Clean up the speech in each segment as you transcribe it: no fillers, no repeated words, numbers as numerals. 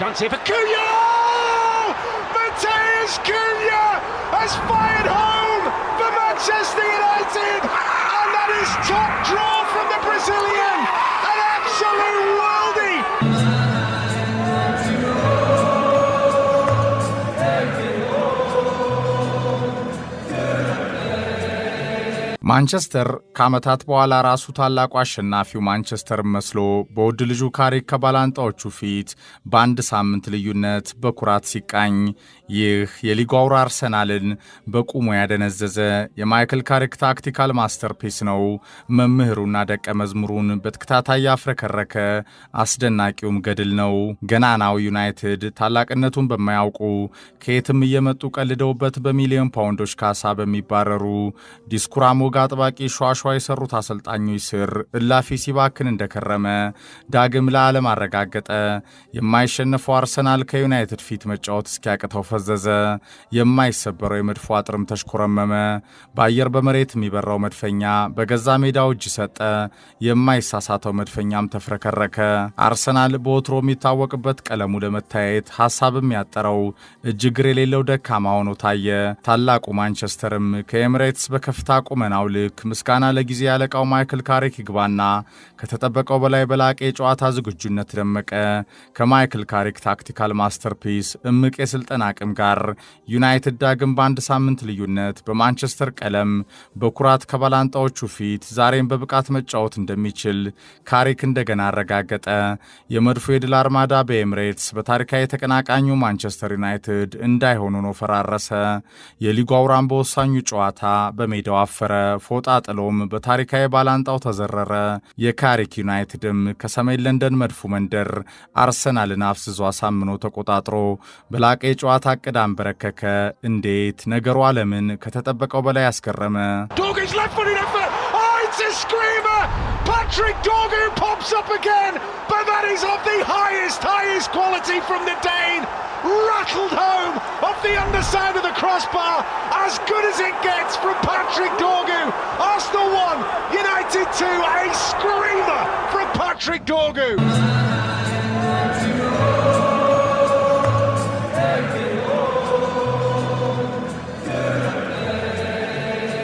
chance here for Cunha! Matheus Cunha has fired home for Manchester United, and that is top draw from the Brazilian, an absolute worldie. ማንቸስተር ከዓመታት በኋላ ራሱ ታላቁ አሸናፊው ማንቸስተር መስሎ በውድ ልጁ ካሪክ ከባላንጣዎቹ ፊት በአንድ ሳምንት ልዩነት በኩራት ሲቃኝ ይህ የሊጉ አውራ አርሰናልን በቁሙ ያደነዘዘ የማይክል ካሪክ ታክቲካል ማስተርፒስ ነው። መምህሩና ደቀ መዝሙሩን በተከታታይ ያፍረከረከ አስደናቂውም ገድል ነው። ገናናው ዩናይትድ ታላቅነቱን በማያውቁ ከየትም እየመጡ ቀልደውበት በሚሊዮን ፓውንዶች ካሳ በሚባረሩ ዲስኩራሞ አጥባቂ ሸዋሸዋ የሰሩት አሰልጣኞች ስር እላፊ ሲባክን እንደከረመ ዳግም ለዓለም አረጋገጠ። የማይሸነፈው አርሰናል ከዩናይትድ ፊት መጫወት እስኪያቅተው ፈዘዘ። የማይሰበረው የመድፎ አጥርም ተሽኮረመመ። በአየር በመሬት የሚበራው መድፈኛ በገዛ ሜዳው እጅ ሰጠ። የማይሳሳተው መድፈኛም ተፍረከረከ። አርሰናል በወትሮ የሚታወቅበት ቀለሙ ለመታየት ሐሳብም ያጠረው እጅግር የሌለው ደካማ ሆኖ ታየ። ታላቁ ማንቸስተርም ከኤምሬትስ በከፍታ ቁመናው ልክ ምስጋና ለጊዜ ያለቃው ማይክል ካሪክ ይግባና ከተጠበቀው በላይ በላቀ የጨዋታ ዝግጁነት ደመቀ። ከማይክል ካሪክ ታክቲካል ማስተርፒስ እምቅ የስልጠና አቅም ጋር ዩናይትድ ዳግም በአንድ ሳምንት ልዩነት በማንቸስተር ቀለም በኩራት ከባላንጣዎቹ ፊት ዛሬም በብቃት መጫወት እንደሚችል ካሪክ እንደገና አረጋገጠ። የመድፎ የድል አርማዳ በኤምሬትስ በታሪካዊ ተቀናቃኙ ማንቸስተር ዩናይትድ እንዳይሆኑ ነው ፈራረሰ። የሊጉ አውራም በወሳኙ ጨዋታ በሜዳው አፈረ። ፎጣ ጥሎም በታሪካዊ ባላንጣው ተዘረረ። የካሪክ ዩናይትድም ከሰሜን ለንደን መድፉ መንደር አርሰናልን አፍስዞ አሳምኖ ተቆጣጥሮ በላቀ የጨዋታ ዕቅድ አንበረከከ። እንዴት ነገሩ ዓለምን ከተጠበቀው በላይ ያስገረመ። Patrick Dorgu pops up again, but that is of the highest quality from the Dane. Rattled home off the underside of the crossbar, as good as it gets from Patrick Dorgu. Arsenal 1, United 2, a screamer from Patrick Dorgu.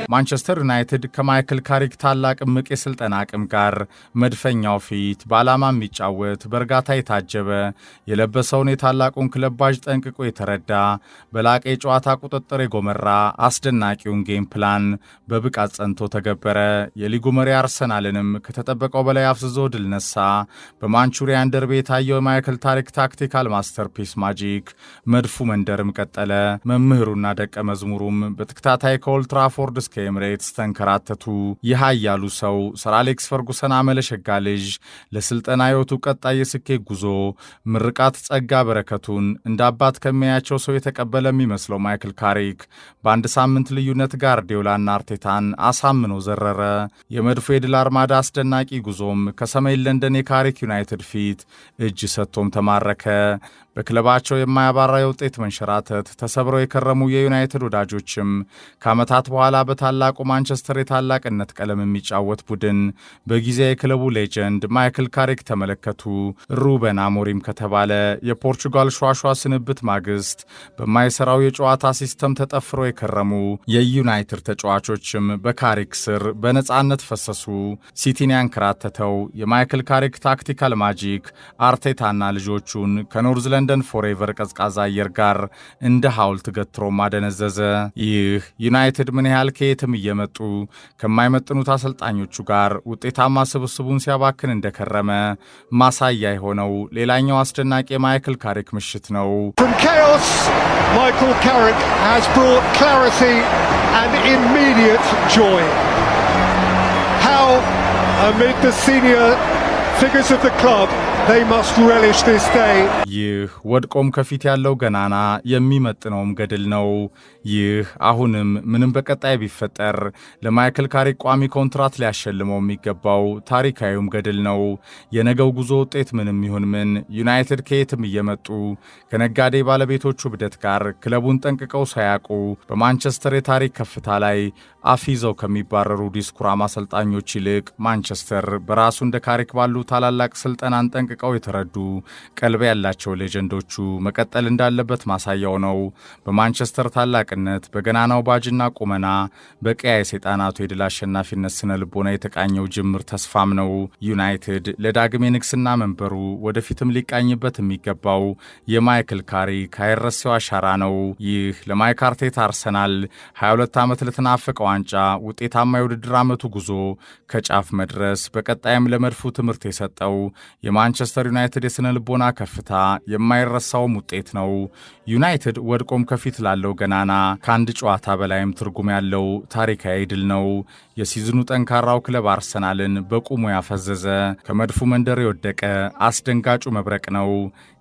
ማንቸስተር ዩናይትድ ከማይክል ካሪክ ታላቅ እምቅ የስልጠና አቅም ጋር መድፈኛው ፊት በዓላማ የሚጫወት በእርጋታ የታጀበ የለበሰውን የታላቁን ክለብ ባጅ ጠንቅቆ የተረዳ በላቀ የጨዋታ ቁጥጥር የጎመራ አስደናቂውን ጌም ፕላን በብቃት ጸንቶ ተገበረ። የሊጉ መሪ አርሰናልንም ከተጠበቀው በላይ አፍዝዞ ድል ነሳ። በማንቹሪያን ደርቤ የታየው የማይክል ካሪክ ታክቲካል ማስተርፒስ ማጂክ መድፉ መንደርም ቀጠለ። መምህሩና ደቀ መዝሙሩም በተከታታይ ከኦልድ ትራፎርድ እስከ ኤምሬትስ ተንከራተቱ። የሃያሉ ሰው ሰር አሌክስ ፈርጉሰን አመለሸጋ ልጅ ለስልጠና ሕይወቱ ቀጣይ የስኬት ጉዞ ምርቃት ጸጋ በረከቱን እንደ አባት ከሚያያቸው ሰው የተቀበለ የሚመስለው ማይክል ካሪክ በአንድ ሳምንት ልዩነት ጋርዲዮላና አርቴታን አሳምኖ ዘረረ። የመድፎ የድል አርማዳ አስደናቂ ጉዞም ከሰሜን ለንደን የካሪክ ዩናይትድ ፊት እጅ ሰጥቶም ተማረከ። በክለባቸው የማያባራ የውጤት መንሸራተት ተሰብረው የከረሙ የዩናይትድ ወዳጆችም ከዓመታት በኋላ በታላቁ ማንቸስተር የታላቅነት ቀለም የሚጫወት ቡድን በጊዜ የክለቡ ሌጀንድ ማይክል ካሪክ ተመለከቱ። ሩበን አሞሪም ከተባለ የፖርቹጋል ሸዋሸዋ ስንብት ማግስት በማይሰራው የጨዋታ ሲስተም ተጠፍሮ የከረሙ የዩናይትድ ተጫዋቾችም በካሪክ ስር በነጻነት ፈሰሱ። ሲቲን ያንከራተተው የማይክል ካሪክ ታክቲካል ማጂክ አርቴታና ልጆቹን ከኖርዝ ለንደን ፎሬቨር ቀዝቃዛ አየር ጋር እንደ ሐውልት ገትሮ ማደነዘዘ። ይህ ዩናይትድ ምን ያህል ከየትም እየመጡ ከማይመጥኑት አሰልጣኞቹ ጋር ውጤታማ ስብስቡን ሲያባክን እንደከረመ ማሳያ የሆነው ሌላኛው አስደናቂ የማይክል ካሪክ ምሽት ነው። From chaos, Michael Carrick has brought clarity and immediate joy. How, amid the senior figures of the club, they must relish this day. ይህ ወድቆም ከፊት ያለው ገናና የሚመጥነውም ገድል ነው። ይህ አሁንም ምንም በቀጣይ ቢፈጠር ለማይክል ካሪክ ቋሚ ኮንትራት ሊያሸልመው የሚገባው ታሪካዊም ገድል ነው። የነገው ጉዞ ውጤት ምንም ይሁን ምን ዩናይትድ ከየትም እየመጡ ከነጋዴ ባለቤቶቹ ብደት ጋር ክለቡን ጠንቅቀው ሳያውቁ በማንቸስተር የታሪክ ከፍታ ላይ አፊዘው ከሚባረሩ ዲስኩራም አሰልጣኞች ይልቅ ማንቸስተር በራሱ እንደ ካሪክ ባሉ ታላላቅ ስልጠናን ጠንቅቀው ጠንቅቀው የተረዱ ቀልብ ያላቸው ሌጀንዶቹ መቀጠል እንዳለበት ማሳያው ነው። በማንቸስተር ታላቅነት በገናናው ባጅና ቁመና በቀያ የሰይጣናቱ የድል አሸናፊነት ስነ ልቦና የተቃኘው ጅምር ተስፋም ነው። ዩናይትድ ለዳግም የንግስና መንበሩ ወደፊትም ሊቃኝበት የሚገባው የማይክል ካሪክ አይረሴው አሻራ ነው። ይህ ለማይክ አርቴታ አርሰናል 22 ዓመት ለተናፈቀው ዋንጫ ውጤታማ የውድድር ዓመቱ ጉዞ ከጫፍ መድረስ በቀጣይም ለመድፉ ትምህርት የሰጠው የማንቸስተር ዩናይትድ የስነ ልቦና ከፍታ የማይረሳውም ውጤት ነው። ዩናይትድ ወድቆም ከፊት ላለው ገናና ከአንድ ጨዋታ በላይም ትርጉም ያለው ታሪካዊ ድል ነው። የሲዝኑ ጠንካራው ክለብ አርሰናልን በቁሙ ያፈዘዘ ከመድፉ መንደር የወደቀ አስደንጋጩ መብረቅ ነው።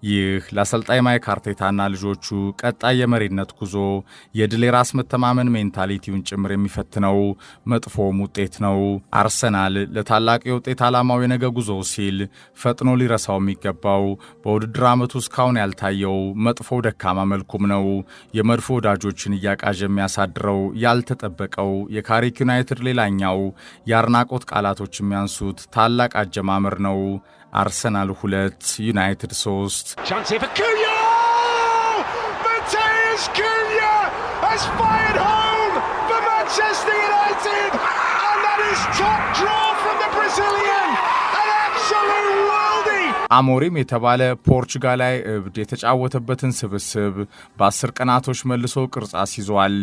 ይህ ለአሰልጣኝ ማይክ አርቴታና ልጆቹ ቀጣይ የመሪነት ጉዞ የድል የራስ መተማመን ሜንታሊቲውን ጭምር የሚፈትነው መጥፎም ውጤት ነው። አርሰናል ለታላቅ የውጤት ዓላማው የነገ ጉዞ ሲል ፈጥኖ ሊረሳው የሚገባው በውድድር ዓመቱ እስካሁን ያልታየው መጥፎ ደካማ መልኩም ነው። የመድፎ ወዳጆችን እያቃዥ የሚያሳድረው ያልተጠበቀው የካሪክ ዩናይትድ ሌላኛው የአድናቆት ቃላቶች የሚያንሱት ታላቅ አጀማመር ነው። አርሰናል 2 ዩናይትድ 3 Chance here for Cunha! Matheus Cunha has fired home for Manchester United, and that is top draw from the Brazilian, an absolute worldie. አሞሪም የተባለ ፖርቹጋላዊ እብድ የተጫወተበትን ስብስብ በ10 ቀናቶች መልሶ ቅርጽ አስይዟል።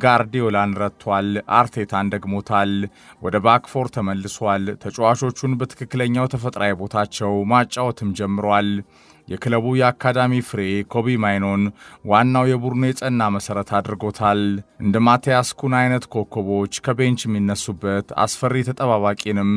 ጋርዲዮላን ረቷል፣ አርቴታን ደግሞታል። ወደ ባክፎር ተመልሷል። ተጫዋቾቹን በትክክለኛው ተፈጥሯዊ ቦታቸው ማጫወትም ጀምሯል። የክለቡ የአካዳሚ ፍሬ ኮቢ ማይኖን ዋናው የቡድኑ የጸና መሰረት አድርጎታል። እንደ ማቲያስ ኩን አይነት ኮከቦች ከቤንች የሚነሱበት አስፈሪ ተጠባባቂንም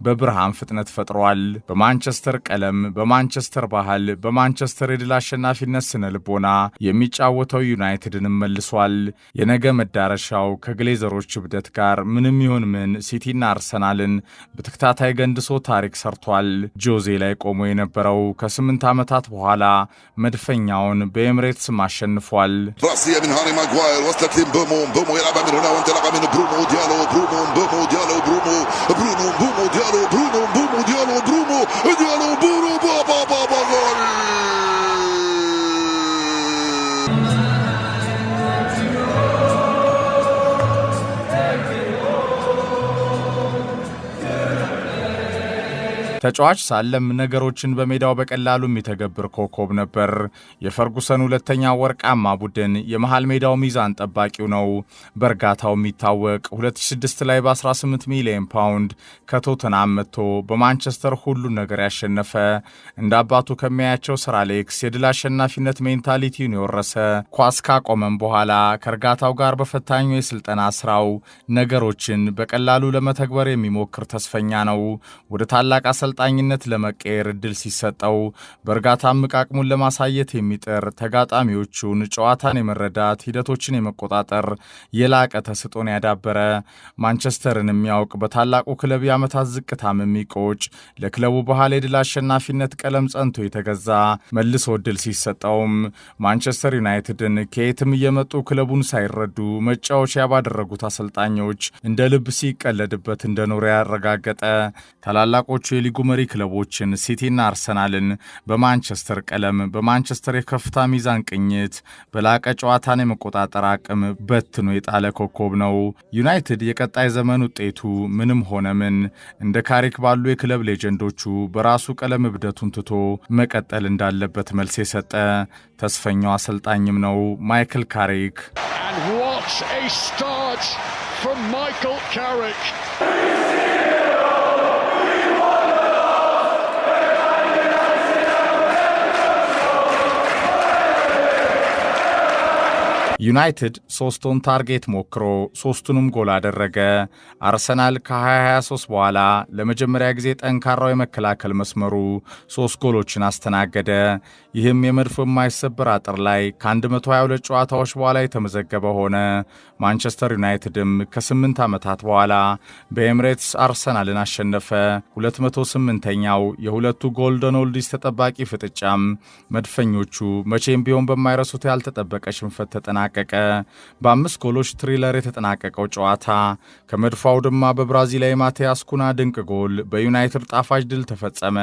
በብርሃን ፍጥነት ፈጥሯል። በማንቸስተር ቀለም፣ በማንቸስተር ባህል፣ በማንቸስተር የድል አሸናፊነት ስነ ልቦና የሚጫወተው ዩናይትድንም መልሷል። የነገ መዳረሻው ከግሌዘሮች እብደት ጋር ምንም ይሁን ምን ሲቲና አርሰናልን በተከታታይ ገንድሶ ታሪክ ሰርቷል። ጆዜ ላይ ቆሞ የነበረው ከ8 ዓመታት በኋላ መድፈኛውን በኤምሬትስ ማሸንፏል። ተጫዋች ሳለም ነገሮችን በሜዳው በቀላሉ የሚተገብር ኮከብ ነበር። የፈርጉሰን ሁለተኛ ወርቃማ ቡድን የመሃል ሜዳው ሚዛን ጠባቂው ነው። በእርጋታው የሚታወቅ 2006 ላይ በ18 ሚሊዮን ፓውንድ ከቶተናም መጥቶ በማንቸስተር ሁሉን ነገር ያሸነፈ እንደ አባቱ ከሚያያቸው ሰር አሌክስ የድል አሸናፊነት ሜንታሊቲውን የወረሰ ኳስ ካቆመም በኋላ ከእርጋታው ጋር በፈታኙ የስልጠና ስራው ነገሮችን በቀላሉ ለመተግበር የሚሞክር ተስፈኛ ነው። ወደ ታላቅ አሰልጣኝነት ለመቀየር እድል ሲሰጠው በእርጋታ አቅሙን ለማሳየት የሚጥር ተጋጣሚዎቹን ጨዋታን የመረዳት ሂደቶችን የመቆጣጠር የላቀ ተስጦን ያዳበረ ማንቸስተርን የሚያውቅ በታላቁ ክለብ የዓመታት ዝቅታም የሚቆጭ ለክለቡ ባህል የድል አሸናፊነት ቀለም ጸንቶ የተገዛ መልሶ እድል ሲሰጠውም ማንቸስተር ዩናይትድን ከየትም እየመጡ ክለቡን ሳይረዱ መጫወቻ ባደረጉት አሰልጣኞች እንደ ልብ ሲቀለድበት እንደኖረ ያረጋገጠ ታላላቆቹ የሊጉ መሪ ክለቦችን ሲቲና አርሰናልን በማንቸስተር ቀለም በማንቸስተር የከፍታ ሚዛን ቅኝት በላቀ ጨዋታን የመቆጣጠር አቅም በትኖ የጣለ ኮከብ ነው። ዩናይትድ የቀጣይ ዘመን ውጤቱ ምንም ሆነ ምን እንደ ካሪክ ባሉ የክለብ ሌጀንዶቹ በራሱ ቀለም እብደቱን ትቶ መቀጠል እንዳለበት መልስ የሰጠ ተስፈኛው አሰልጣኝም ነው ማይክል ካሪክ። And what a start from Michael Carrick. ዩናይትድ 3ቱን ታርጌት ሞክሮ 3ቱንም ጎል አደረገ። አርሰናል ከ2023 በኋላ ለመጀመሪያ ጊዜ ጠንካራው የመከላከል መስመሩ 3 ጎሎችን አስተናገደ። ይህም የመድፎ የማይሰበር አጥር ላይ ከ122 ጨዋታዎች በኋላ የተመዘገበ ሆነ። ማንቸስተር ዩናይትድም ከ8 ዓመታት በኋላ በኤምሬትስ አርሰናልን አሸነፈ። 208ኛው የሁለቱ ጎልደን ኦልዲስ ተጠባቂ ፍጥጫም መድፈኞቹ መቼም ቢሆን በማይረሱት ያልተጠበቀ ሽንፈት ተጠናቀቀ። ተጠናቀቀ። በ5 ጎሎች ትሪለር የተጠናቀቀው ጨዋታ ከመድፎ አውድማ በብራዚላዊ ማቲያስ ኩና ድንቅ ጎል በዩናይትድ ጣፋጭ ድል ተፈጸመ።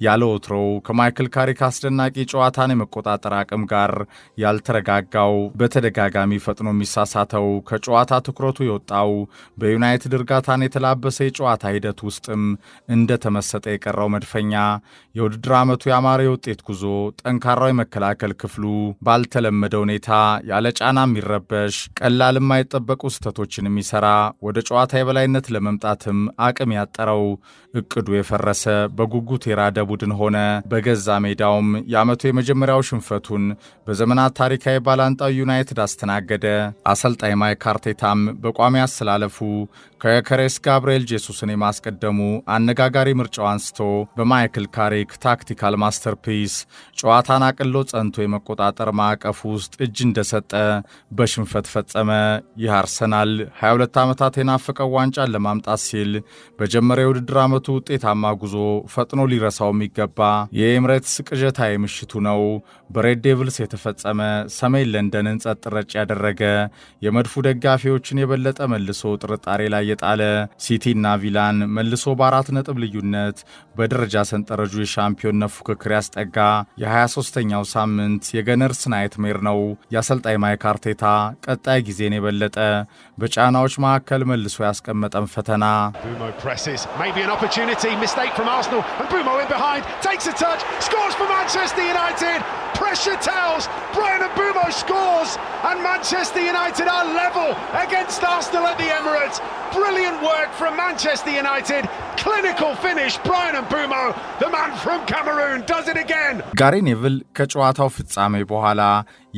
ያለ ወትሮው ከማይክል ካሪክ አስደናቂ ጨዋታን የመቆጣጠር አቅም ጋር ያልተረጋጋው በተደጋጋሚ ፈጥኖ የሚሳሳተው ከጨዋታ ትኩረቱ የወጣው በዩናይትድ እርጋታን የተላበሰ የጨዋታ ሂደት ውስጥም እንደተመሰጠ የቀረው መድፈኛ የውድድር ዓመቱ ያማረ የውጤት ጉዞ ጠንካራው የመከላከል ክፍሉ ባልተለመደ ሁኔታ ያለ ጫና የሚረበሽ ቀላል የማይጠበቁ ስህተቶችን የሚሰራ ወደ ጨዋታ የበላይነት ለመምጣትም አቅም ያጠረው እቅዱ የፈረሰ በጉጉት የራደ ቡድን ሆነ። በገዛ ሜዳውም የዓመቱ የመጀመሪያው ሽንፈቱን በዘመናት ታሪካዊ ባላንጣው ዩናይትድ አስተናገደ። አሰልጣኝ ማይክ አርቴታም በቋሚ አሰላለፉ ከከሬስ ጋብርኤል ጄሱስን የማስቀደሙ አነጋጋሪ ምርጫው አንስቶ በማይክል ካሪክ ታክቲካል ማስተርፒስ ጨዋታን አቅሎ ጸንቶ የመቆጣጠር ማዕቀፍ ውስጥ እጅ እንደሰጠ በሽንፈት ፈጸመ። ይህ አርሰናል 22 ዓመታት የናፈቀው ዋንጫን ለማምጣት ሲል በጀመረው የውድድር ዓመቱ ውጤታማ ጉዞ ፈጥኖ ሊረሳው የሚገባ የኤምሬትስ ቅዠታዊ ምሽቱ ነው። በሬድ ዴቪልስ የተፈጸመ ሰሜን ለንደንን ጸጥ ረጭ ያደረገ የመድፉ ደጋፊዎችን የበለጠ መልሶ ጥርጣሬ ላይ የጣለ ሲቲና ቪላን መልሶ በ4 ነጥብ ልዩነት በደረጃ ሰንጠረዡ የሻምፒዮንነት ፉክክር ያስጠጋ የ23ኛው ሳምንት የገነርስ ናይትሜር ነው። የአሰልጣኝ ማይክ አርቴታ ቀጣይ ጊዜን የበለጠ በጫናዎች መካከል መልሶ ያስቀመጠን ፈተና Pressure tells, Bryan Mbeumo scores, and Manchester United are level against Arsenal at the Emirates. Brilliant work from Manchester United. Clinical finish, Bryan Mbeumo, the man from Cameroon, does it again. ጋሪ ኔቭል ከጨዋታው ፍጻሜ በኋላ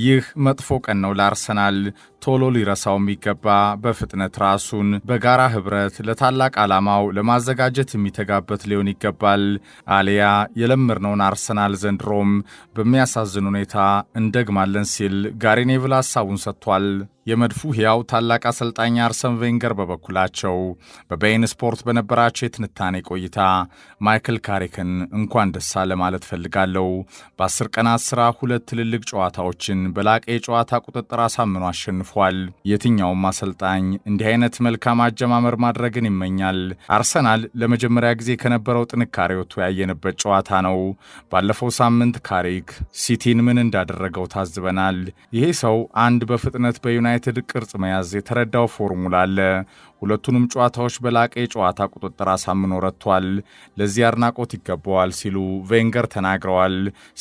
ይህ መጥፎ ቀን ነው ለአርሰናል፣ ቶሎ ሊረሳው የሚገባ በፍጥነት ራሱን በጋራ ህብረት ለታላቅ ዓላማው ለማዘጋጀት የሚተጋበት ሊሆን ይገባል። አሊያ የለመድነውን አርሰናል ዘንድሮም በሚያሳዝን ሁኔታ እንደግማለን ሲል ጋሪ ኔቭል ሐሳቡን ሰጥቷል። የመድፉ ሕያው ታላቅ አሰልጣኝ አርሰን ቬንገር በበኩላቸው በቤይን ስፖርት በነበራቸው የትንታኔ ቆይታ ማይክል ካሪክን እንኳን ደስ አለ ማለት ፈልጋለሁ። በ10 ቀናት ሥራ 2 ትልልቅ ጨዋታዎችን በላቀ የጨዋታ ቁጥጥር አሳምኖ አሸንፏል። የትኛውም አሰልጣኝ እንዲህ አይነት መልካም አጀማመር ማድረግን ይመኛል። አርሰናል ለመጀመሪያ ጊዜ ከነበረው ጥንካሬ ወጥቶ ያየንበት ጨዋታ ነው። ባለፈው ሳምንት ካሪክ ሲቲን ምን እንዳደረገው ታዝበናል። ይሄ ሰው አንድ በፍጥነት በዩናይትድ ቅርጽ መያዝ የተረዳው ፎርሙላ አለ። ሁለቱንም ጨዋታዎች በላቀ የጨዋታ ቁጥጥር አሳምኖ ረቷል። ለዚህ አድናቆት ይገባዋል ሲሉ ቬንገር ተናግረዋል።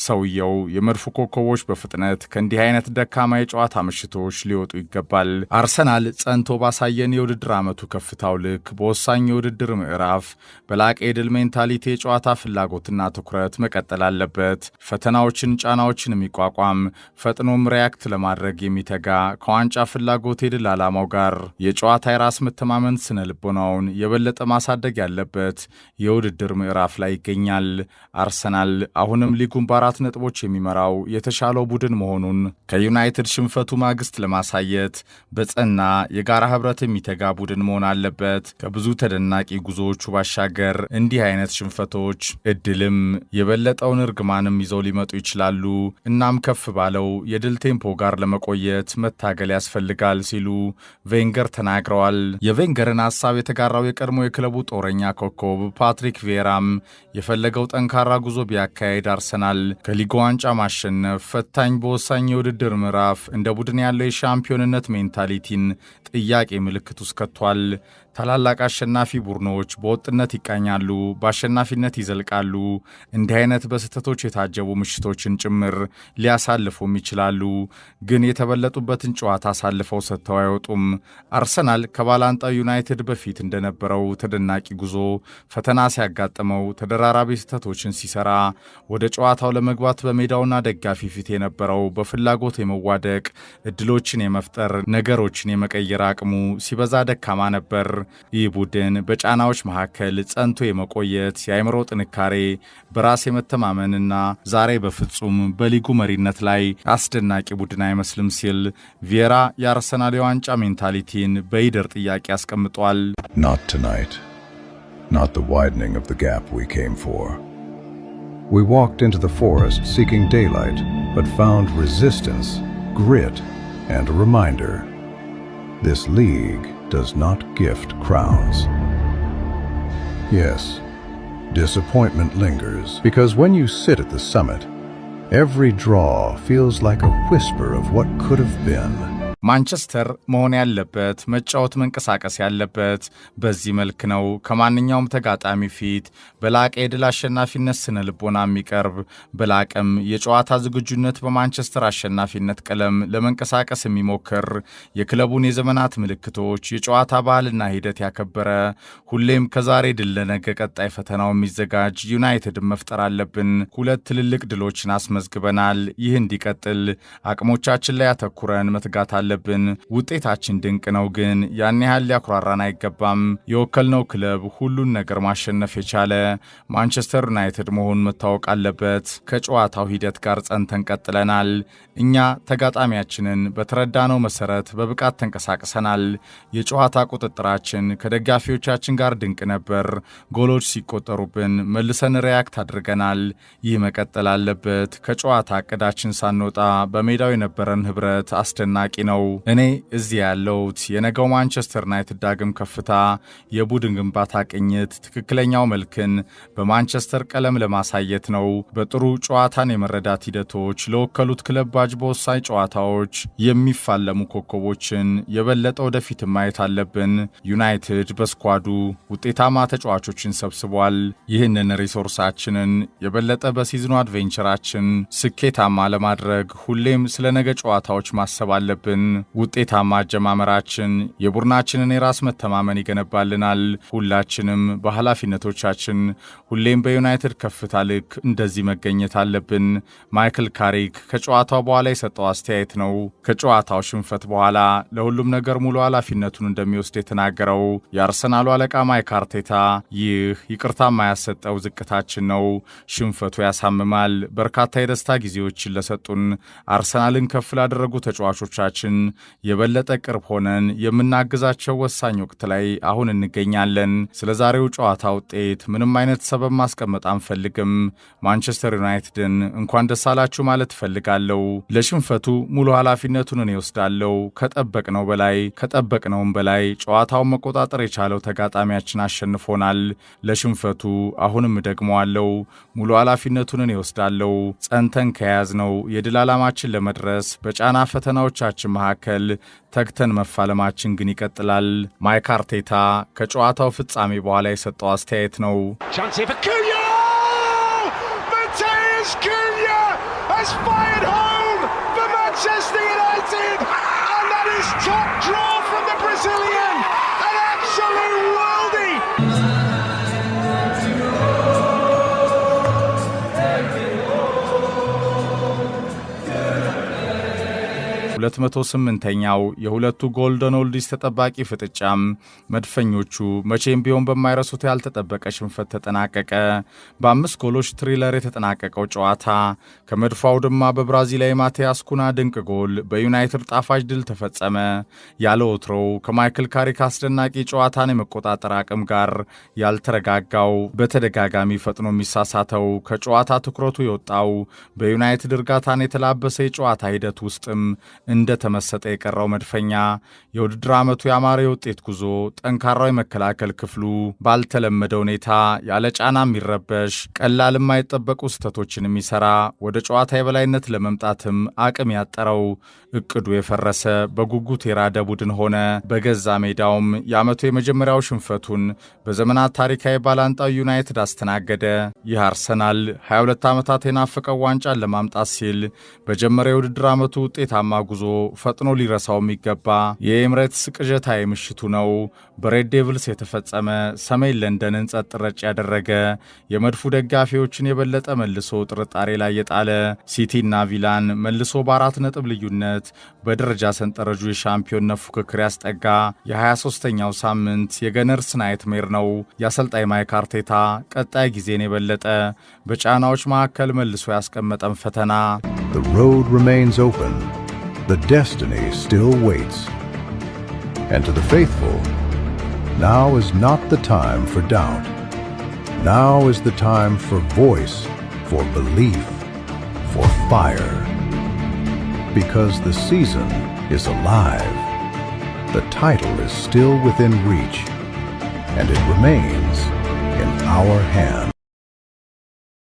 ሰውየው የመድፉ ኮከቦች በፍጥነት ከእንዲህ አይነት ደካማ የጨዋታ ምሽቶች ሊወጡ ይገባል። አርሰናል ጸንቶ ባሳየን የውድድር ዓመቱ ከፍታው ልክ በወሳኝ የውድድር ምዕራፍ በላቀ የድል ሜንታሊቲ የጨዋታ ፍላጎትና ትኩረት መቀጠል አለበት። ፈተናዎችን፣ ጫናዎችን የሚቋቋም ፈጥኖም ሪያክት ለማድረግ የሚተጋ ከዋንጫ ፍላጎት የድል ዓላማው ጋር የጨዋታ የራስ መተማመን ስነ ልቦናውን የበለጠ ማሳደግ ያለበት የውድድር ምዕራፍ ላይ ይገኛል። አርሰናል አሁንም ሊጉን በ4 ነጥቦች የሚመራው የተሻለው ቡድን መሆኑን ከዩናይትድ ሽንፈቱ ማግስት ለማሳየት በጸና የጋራ ህብረት የሚተጋ ቡድን መሆን አለበት። ከብዙ ተደናቂ ጉዞዎቹ ባሻገር እንዲህ አይነት ሽንፈቶች እድልም የበለጠውን እርግማንም ይዘው ሊመጡ ይችላሉ። እናም ከፍ ባለው የድል ቴምፖ ጋር ለመቆየት መታገል ያስፈልጋል ሲሉ ቬንገር ተናግረዋል። የቬንገርን ሐሳብ የተጋራው የቀድሞ የክለቡ ጦረኛ ኮከብ ፓትሪክ ቪዬራም የፈለገው ጠንካራ ጉዞ ቢያካሄድ አርሰናል ከሊጉ ዋንጫ ማሸነፍ ፈታኝ በወሳኝ የውድድር ምዕራፍ እንደ ቡድን ያለው የሻምፒዮንነት ሜንታሊቲን ጥያቄ ምልክት ውስጥ ከቷል። ታላላቅ አሸናፊ ቡድኖች በወጥነት ይቃኛሉ፣ በአሸናፊነት ይዘልቃሉ። እንዲህ አይነት በስህተቶች የታጀቡ ምሽቶችን ጭምር ሊያሳልፉም ይችላሉ። ግን የተበለጡበትን ጨዋታ አሳልፈው ሰጥተው አይወጡም። አርሰናል ከባላንጣው ዩናይትድ በፊት እንደነበረው ተደናቂ ጉዞ ፈተና ሲያጋጥመው ተደራራቢ ስህተቶችን ሲሰራ ወደ ጨዋታው ለመግባት በሜዳውና ደጋፊ ፊት የነበረው በፍላጎት የመዋደቅ እድሎችን የመፍጠር ነገሮችን የመቀየር አቅሙ ሲበዛ ደካማ ነበር። ይህ ቡድን በጫናዎች መካከል ጸንቶ የመቆየት የአእምሮ ጥንካሬ፣ በራስ የመተማመንና ዛሬ በፍጹም በሊጉ መሪነት ላይ አስደናቂ ቡድን አይመስልም ሲል ቪዬራ የአርሰናል የዋንጫ ሜንታሊቲን በይደር ጥያቄ አስቀምጧል። Not tonight. Not the widening of the gap we came for. We walked into the forest seeking daylight, but found resistance, grit, And a reminder, this league does not gift crowns. Yes, disappointment lingers, because when you sit at the summit, every draw feels like a whisper of what could have been. ማንቸስተር መሆን ያለበት መጫወት መንቀሳቀስ ያለበት በዚህ መልክ ነው። ከማንኛውም ተጋጣሚ ፊት በላቀ የድል አሸናፊነት ስነ ልቦና የሚቀርብ በላቀም የጨዋታ ዝግጁነት በማንቸስተር አሸናፊነት ቀለም ለመንቀሳቀስ የሚሞክር የክለቡን የዘመናት ምልክቶች የጨዋታ ባህልና ሂደት ያከበረ ሁሌም ከዛሬ ድል ለነገ ቀጣይ ፈተናው የሚዘጋጅ ዩናይትድን መፍጠር አለብን። ሁለት ትልልቅ ድሎችን አስመዝግበናል። ይህ እንዲቀጥል አቅሞቻችን ላይ ያተኩረን መትጋት አለብን። ውጤታችን ድንቅ ነው፣ ግን ያን ያህል ሊያኩራራን አይገባም። የወከልነው ክለብ ሁሉን ነገር ማሸነፍ የቻለ ማንቸስተር ዩናይትድ መሆኑን መታወቅ አለበት። ከጨዋታው ሂደት ጋር ጸንተን ቀጥለናል። እኛ ተጋጣሚያችንን በተረዳነው መሰረት በብቃት ተንቀሳቅሰናል። የጨዋታ ቁጥጥራችን ከደጋፊዎቻችን ጋር ድንቅ ነበር። ጎሎች ሲቆጠሩብን መልሰን ሪያክት አድርገናል። ይህ መቀጠል አለበት። ከጨዋታ ዕቅዳችን ሳንወጣ በሜዳው የነበረን ህብረት አስደናቂ ነው። እኔ እዚህ ያለሁት የነገው ማንቸስተር ዩናይትድ ዳግም ከፍታ፣ የቡድን ግንባታ ቅኝት፣ ትክክለኛው መልክን በማንቸስተር ቀለም ለማሳየት ነው። በጥሩ ጨዋታን የመረዳት ሂደቶች ለወከሉት ክለብ ባጅ በወሳኝ ጨዋታዎች የሚፋለሙ ኮከቦችን የበለጠ ወደፊት ማየት አለብን። ዩናይትድ በስኳዱ ውጤታማ ተጫዋቾችን ሰብስቧል። ይህንን ሪሶርሳችንን የበለጠ በሲዝኑ አድቬንቸራችን ስኬታማ ለማድረግ ሁሌም ስለ ነገ ጨዋታዎች ማሰብ አለብን። ውጤታማ አጀማመራችን የቡድናችንን የራስ መተማመን ይገነባልናል። ሁላችንም በኃላፊነቶቻችን ሁሌም በዩናይትድ ከፍታ ልክ እንደዚህ መገኘት አለብን። ማይክል ካሪክ ከጨዋታው በኋላ የሰጠው አስተያየት ነው። ከጨዋታው ሽንፈት በኋላ ለሁሉም ነገር ሙሉ ኃላፊነቱን እንደሚወስድ የተናገረው የአርሰናሉ አለቃ ማይክ አርቴታ ይህ ይቅርታ የማያሰጠው ዝቅታችን ነው። ሽንፈቱ ያሳምማል። በርካታ የደስታ ጊዜዎችን ለሰጡን አርሰናልን ከፍ ላደረጉ ተጫዋቾቻችን የበለጠ ቅርብ ሆነን የምናግዛቸው ወሳኝ ወቅት ላይ አሁን እንገኛለን። ስለ ዛሬው ጨዋታ ውጤት ምንም አይነት ሰበብ ማስቀመጥ አንፈልግም። ማንቸስተር ዩናይትድን እንኳን ደስ አላችሁ ማለት እፈልጋለሁ። ለሽንፈቱ ሙሉ ኃላፊነቱን እኔ ወስዳለሁ። ከጠበቅነውም በላይ ጨዋታውን መቆጣጠር የቻለው ተጋጣሚያችን አሸንፎናል። ለሽንፈቱ አሁንም ደግመዋለሁ። ሙሉ ኃላፊነቱን እኔ ወስዳለሁ። ጸንተን ከያዝነው የድል ዓላማችን ለመድረስ በጫና ፈተናዎቻችን መካከል ተግተን መፋለማችን ግን ይቀጥላል። ማይክ አርቴታ ከጨዋታው ፍጻሜ በኋላ የሰጠው አስተያየት ነው። ሁለት 208ኛው የሁለቱ ጎልደን ኦልዲስ ተጠባቂ ፍጥጫም መድፈኞቹ መቼም ቢሆን በማይረሱት ያልተጠበቀ ሽንፈት ተጠናቀቀ። በ5 ጎሎች ትሪለር የተጠናቀቀው ጨዋታ ከመድፎ አውድማ በብራዚላዊ ማቲያስ ኩና ድንቅ ጎል በዩናይትድ ጣፋጭ ድል ተፈጸመ። ያለ ወትሮው ከማይክል ካሪክ አስደናቂ ጨዋታን የመቆጣጠር አቅም ጋር ያልተረጋጋው በተደጋጋሚ ፈጥኖ የሚሳሳተው ከጨዋታ ትኩረቱ የወጣው በዩናይትድ እርጋታን የተላበሰ የጨዋታ ሂደት ውስጥም እንደ ተመሰጠ የቀረው መድፈኛ የውድድር ዓመቱ ያማረ የውጤት ጉዞ ጠንካራው የመከላከል ክፍሉ ባልተለመደ ሁኔታ ያለ ጫና የሚረበሽ ቀላል የማይጠበቁ ስህተቶችን የሚሰራ ወደ ጨዋታ የበላይነት ለመምጣትም አቅም ያጠረው እቅዱ የፈረሰ በጉጉት የራደ ቡድን ሆነ። በገዛ ሜዳውም የዓመቱ የመጀመሪያው ሽንፈቱን በዘመናት ታሪካዊ ባላንጣው ዩናይትድ አስተናገደ። ይህ አርሰናል 22 ዓመታት የናፈቀው ዋንጫን ለማምጣት ሲል በጀመሪያው የውድድር ዓመቱ ውጤታማ ጉዞ ፈጥኖ ሊረሳው የሚገባ የኤምሬትስ ቅዠታዊ ምሽቱ ነው። በሬድ ዴቪልስ የተፈጸመ ሰሜን ለንደንን ጸጥ ረጭ ያደረገ የመድፉ ደጋፊዎችን የበለጠ መልሶ ጥርጣሬ ላይ የጣለ ሲቲና ቪላን መልሶ በ4 ነጥብ ልዩነት በደረጃ ሰንጠረዡ የሻምፒዮንነት ፉክክር ያስጠጋ የ23ኛው ሳምንት የገነርስ ናይትሜር ነው። የአሰልጣኝ ማይክ አርቴታ ቀጣይ ጊዜን የበለጠ በጫናዎች መካከል መልሶ ያስቀመጠን ፈተና The road remains open. The destiny still waits. And to the faithful, now is not the time for doubt. Now is the time for voice, for belief, for fire. because the season is alive. The title is still within reach, and it remains in our hands.